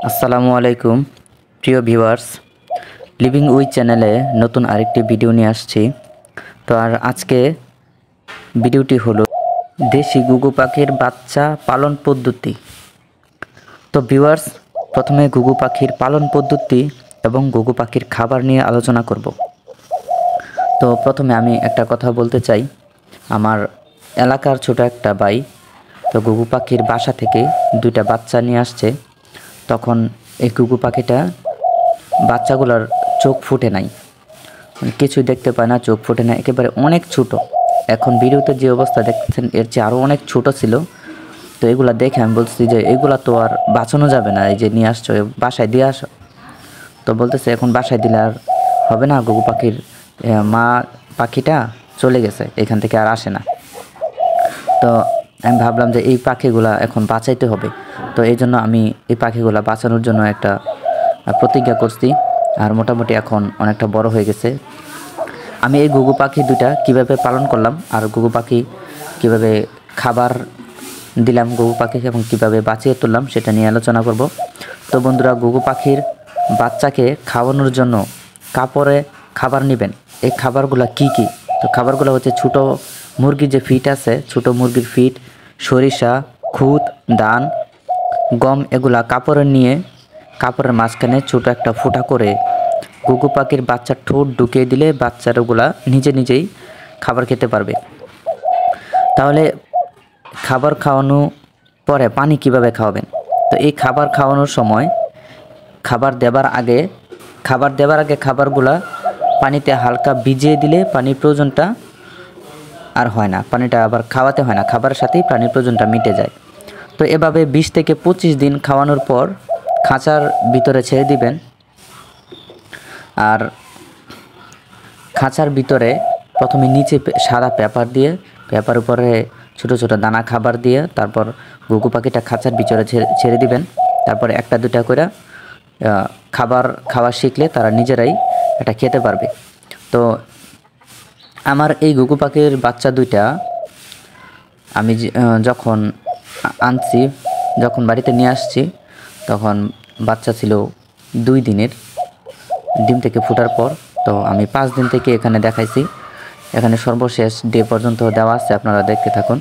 আসসালামু আলাইকুম প্রিয় ভিউয়ার্স, লিভিং উইথ চ্যানেলে নতুন আরেকটি ভিডিও নিয়ে আসছি। তো আর আজকে ভিডিওটি হলো দেশি ঘুঘু পাখির বাচ্চা পালন পদ্ধতি। তো ভিউয়ার্স, প্রথমে ঘুঘু পাখির পালন পদ্ধতি এবং ঘুঘু পাখির খাবার নিয়ে আলোচনা করব। তো প্রথমে আমি একটা কথা বলতে চাই, আমার এলাকার ছোট একটা ভাই তো ঘুঘু পাখির বাসা থেকে দুইটা বাচ্চা নিয়ে আসছে। তখন এই ঘুঘু পাখিটা বাচ্চাগুলোর চোখ ফুটে নাই, কিছুই দেখতে পায় না, চোখ ফুটে না, একেবারে অনেক ছোট। এখন ভিডিওতে যে অবস্থা দেখতেছেন এর চেয়ে আরও অনেক ছোট ছিল। তো এগুলা দেখে আমি বলছি যে এগুলা তো আর বাঁচানো যাবে না, এই যে নিয়ে আসছো বাসায় দিয়ে আসো। তো বলতেছে এখন বাসায় দিলে আর হবে না, ঘুঘু পাখির মা পাখিটা চলে গেছে, এখান থেকে আর আসে না। তো আমি ভাবলাম যে এই পাখিগুলা এখন বাঁচাইতে হবে। তো এই জন্য আমি এই পাখিগুলা বাঁচানোর জন্য একটা প্রতিজ্ঞা করছি। আর মোটামুটি এখন অনেকটা বড় হয়ে গেছে। আমি এই ঘুঘু পাখি দুইটা কিভাবে পালন করলাম আর ঘুঘু পাখি কিভাবে খাবার দিলাম ঘুঘু পাখিকে এবং কিভাবে বাঁচিয়ে তুললাম সেটা নিয়ে আলোচনা করব। তো বন্ধুরা, ঘুঘু পাখির বাচ্চাকে খাওয়ানোর জন্য কাপড়ে খাবার নেবেন। এই খাবারগুলো কি কি? তো খাবারগুলো হচ্ছে ছোটো মুরগির যে ফিট আছে, ছোটো মুরগির ফিট, সরিষা, খুদ, ধান, গম, এগুলা কাপড়ে নিয়ে কাপড়ের মাঝখানে ছোটো একটা ফুটা করে ঘুঘু পাখির বাচ্চার ঠোঁট ঢুকিয়ে দিলে বাচ্চাগুলা নিজে নিজেই খাবার খেতে পারবে। তাহলে খাবার খাওয়ানো পরে পানি কিভাবে খাওয়াবেন? তো এই খাবার খাওয়ানোর সময় খাবার দেবার আগে খাবারগুলা পানিতে হালকা ভিজিয়ে দিলে পানির প্রয়োজনটা আর হয় না, পানিটা আবার খাওয়াতে হয় না, খাবারের সাথেই পানির প্রয়োজনটা মিটে যায়। তো এভাবে 20 থেকে 25 দিন খাওয়ানোর পর খাঁচার ভিতরে ছেড়ে দিবেন। আর খাঁচার ভিতরে প্রথমে নিচে সাদা পেপার দিয়ে, পেপার উপরে ছোটো ছোটো দানা খাবার দিয়ে তারপর ঘুঘু পাখিটা খাঁচার ভিতরে ছেড়ে দিবেন। তারপরে একটা দুটা করে খাবার খাওয়া শিখলে তারা নিজেরাই এটা খেতে পারবে। তো আমার এই ঘুঘু পাখির বাচ্চা দুইটা আমি যখন আনছি, যখন বাড়িতে নিয়ে আসছি, তখন বাচ্চা ছিল 2 দিনের ডিম থেকে ফোটার পর। তো আমি 5 দিন থেকে এখানে দেখাইছি, এখানে সর্বশেষ ডে পর্যন্ত দেওয়া আছে, আপনারা দেখতে থাকুন।